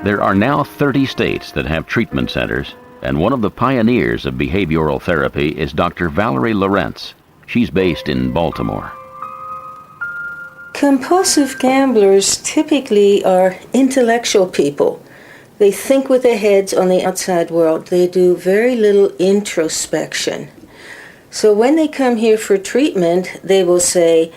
There are now 30 states that have treatment centers, and one of the pioneers of behavioral therapy is Dr. Valerie Lorentz. She's based in Baltimore. Compulsive gamblers typically are intellectual people. They think with their heads on the outside world. They do very little introspection. So when they come here for treatment, they will say,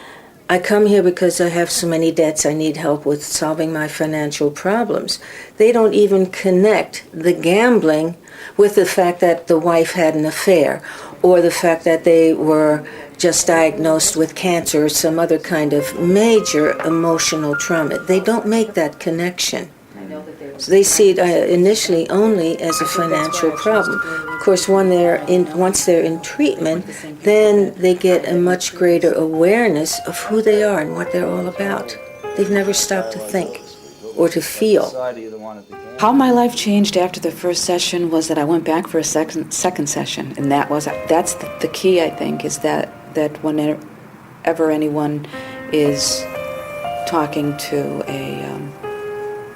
I come here because I have so many debts, I need help with solving my financial problems. They don't even connect the gambling with the fact that the wife had an affair, or the fact that they were just diagnosed with cancer or some other kind of major emotional trauma. They don't make that connection. So they see it initially only as a financial problem. Of course, once they're in treatment, then they get a much greater awareness of who they are and what they're all about. They've never stopped to think or to feel. How my life changed after the first session was that I went back for a second session, and that's the key, I think, is that whenever anyone is talking to a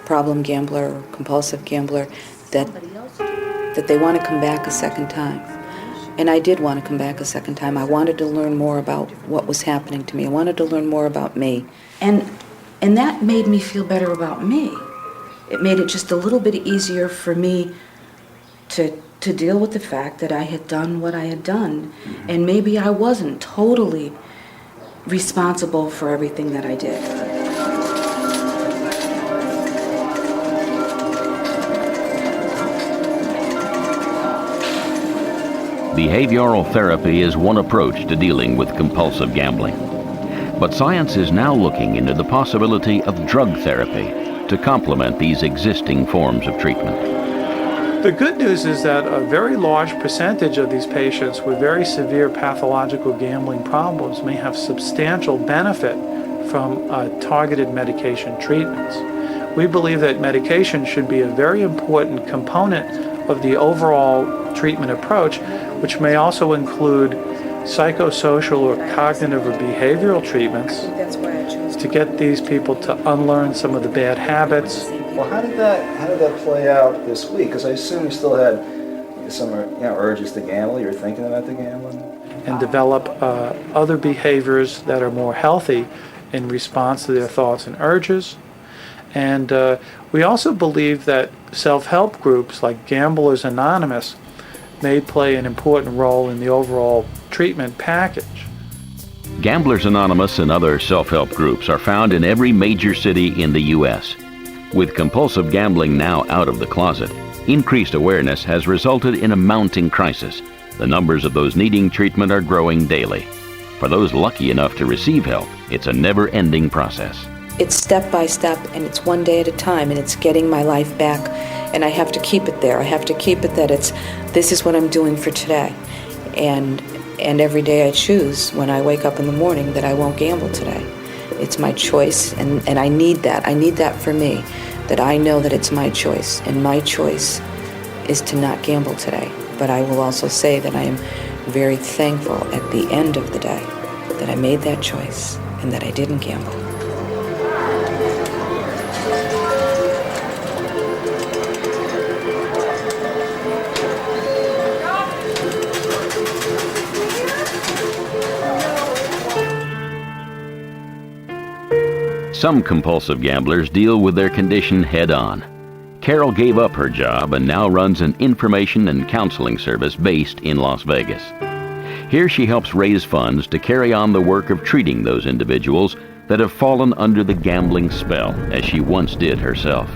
problem gambler or compulsive gambler, that they want to come back a second time. And I did want to come back a second time. I wanted to learn more about what was happening to me. I wanted to learn more about me. And that made me feel better about me. It made it just a little bit easier for me to deal with the fact that I had done what I had done. And maybe I wasn't totally responsible for everything that I did. Behavioral therapy is one approach to dealing with compulsive gambling. But science is now looking into the possibility of drug therapy to complement these existing forms of treatment. The good news is that a very large percentage of these patients with very severe pathological gambling problems may have substantial benefit from targeted medication treatments. We believe that medication should be a very important component of the overall treatment approach, which may also include psychosocial or cognitive or behavioral treatments to get these people to unlearn some of the bad habits. Well, how did that play out this week? Because I assume you still had some urges to gamble. You were thinking about the gambling, and develop other behaviors that are more healthy in response to their thoughts and urges. And we also believe that self-help groups like Gamblers Anonymous may play an important role in the overall treatment package. Gamblers Anonymous and other self-help groups are found in every major city in the U.S. With compulsive gambling now out of the closet, increased awareness has resulted in a mounting crisis. The numbers of those needing treatment are growing daily. For those lucky enough to receive help, it's a never-ending process. It's step by step, and it's one day at a time, and it's getting my life back, and I have to keep it there. I have to keep it that this is what I'm doing for today. And every day I choose, when I wake up in the morning, that I won't gamble today. It's my choice, and I need that. I need that for me, that I know that it's my choice, and my choice is to not gamble today. But I will also say that I am very thankful at the end of the day that I made that choice and that I didn't gamble. Some compulsive gamblers deal with their condition head-on. Carol gave up her job and now runs an information and counseling service based in Las Vegas. Here she helps raise funds to carry on the work of treating those individuals that have fallen under the gambling spell, as she once did herself.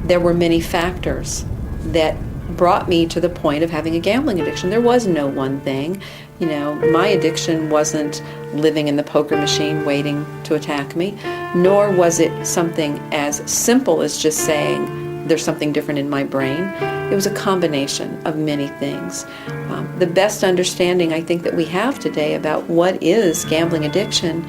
There were many factors that brought me to the point of having a gambling addiction. There was no one thing. My addiction wasn't living in the poker machine waiting to attack me, nor was it something as simple as just saying there's something different in my brain. It was a combination of many things. The best understanding I think that we have today about what is gambling addiction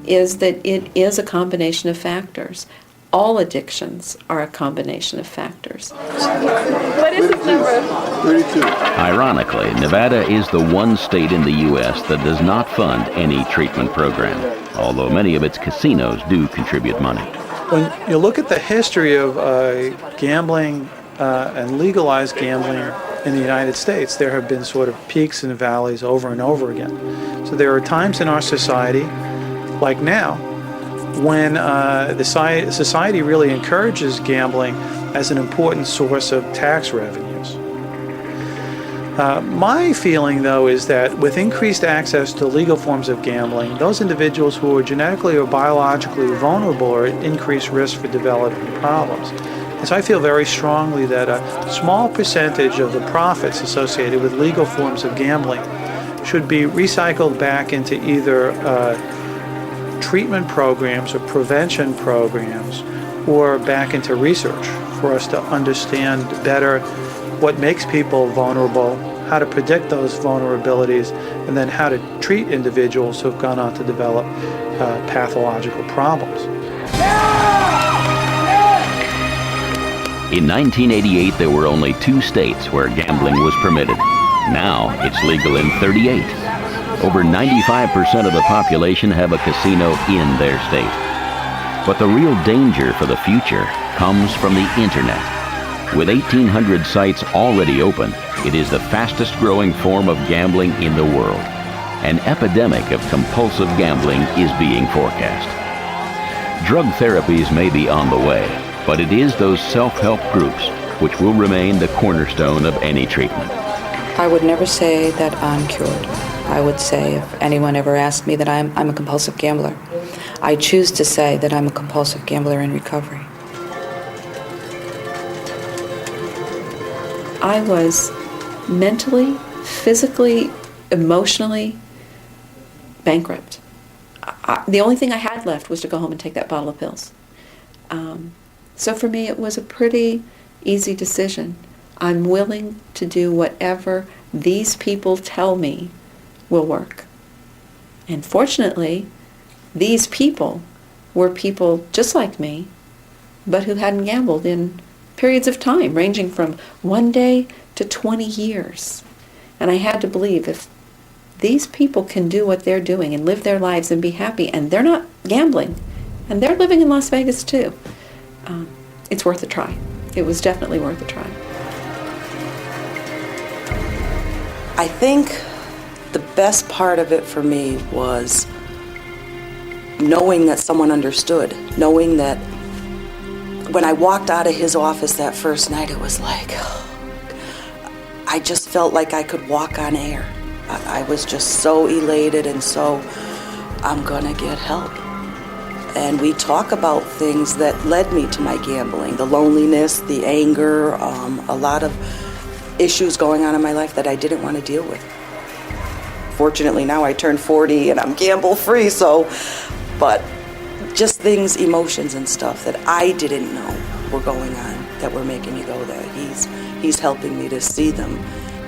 is that it is a combination of factors. All addictions are a combination of factors. What is his number? 32. Ironically, Nevada is the one state in the U.S. that does not fund any treatment program, although many of its casinos do contribute money. When you look at the history of gambling and legalized gambling in the United States, there have been sort of peaks and valleys over and over again. So there are times in our society, like now, when the society really encourages gambling as an important source of tax revenues. My feeling, though, is that with increased access to legal forms of gambling, those individuals who are genetically or biologically vulnerable are at increased risk for developing problems. And so I feel very strongly that a small percentage of the profits associated with legal forms of gambling should be recycled back into either treatment programs or prevention programs, or back into research for us to understand better what makes people vulnerable, how to predict those vulnerabilities, and then how to treat individuals who have gone on to develop pathological problems. In 1988, there were only 2 states where gambling was permitted. Now it's legal in 38. Over 95% of the population have a casino in their state. But the real danger for the future comes from the internet. With 1,800 sites already open, it is the fastest growing form of gambling in the world. An epidemic of compulsive gambling is being forecast. Drug therapies may be on the way, but it is those self-help groups which will remain the cornerstone of any treatment. I would never say that I'm cured. I would say, if anyone ever asked me that I'm a compulsive gambler, I choose to say that I'm a compulsive gambler in recovery. I was mentally, physically, emotionally bankrupt. The only thing I had left was to go home and take that bottle of pills. So for me, it was a pretty easy decision. I'm willing to do whatever these people tell me will work. And fortunately, these people were people just like me, but who hadn't gambled in periods of time ranging from 1 day to 20 years. And I had to believe, if these people can do what they're doing and live their lives and be happy, and they're not gambling, and they're living in Las Vegas too, it's worth a try. It was definitely worth a try. I think the best part of it for me was knowing that someone understood, knowing that when I walked out of his office that first night, it was like, I just felt like I could walk on air. I was just so elated and so, I'm gonna get help. And we talk about things that led me to my gambling, the loneliness, the anger, a lot of issues going on in my life that I didn't want to deal with. Fortunately, now I turned 40 and I'm gamble-free, but just things, emotions and stuff that I didn't know were going on that were making me go there. He's helping me to see them,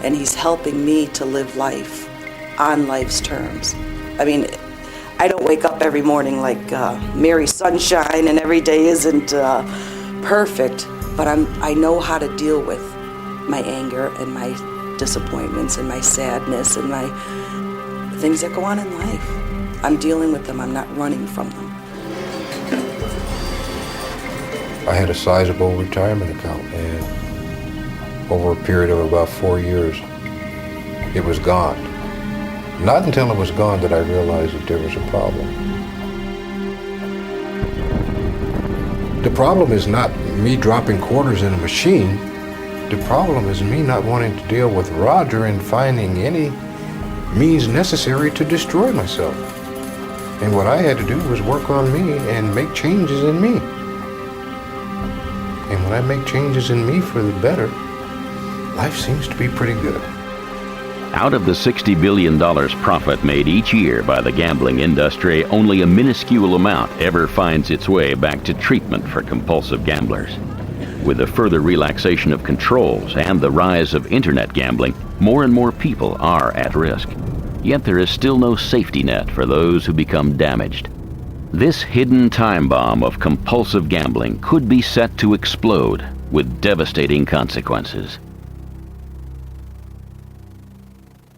and he's helping me to live life on life's terms. I mean, I don't wake up every morning like Mary Sunshine, and every day isn't perfect, but I know how to deal with my anger and my disappointments and my sadness and my things that go on in life. I'm dealing with them. I'm not running from them. I had a sizable retirement account, and over a period of about 4 years, it was gone. Not until it was gone did I realize that there was a problem. The problem is not me dropping quarters in a machine. The problem is me not wanting to deal with Roger and finding any means necessary to destroy myself. And what I had to do was work on me and make changes in me. And when I make changes in me for the better, life seems to be pretty good. Out of the $60 billion profit made each year by the gambling industry, only a minuscule amount ever finds its way back to treatment for compulsive gamblers. With the further relaxation of controls and the rise of internet gambling, more and more people are at risk. Yet there is still no safety net for those who become damaged. This hidden time bomb of compulsive gambling could be set to explode with devastating consequences.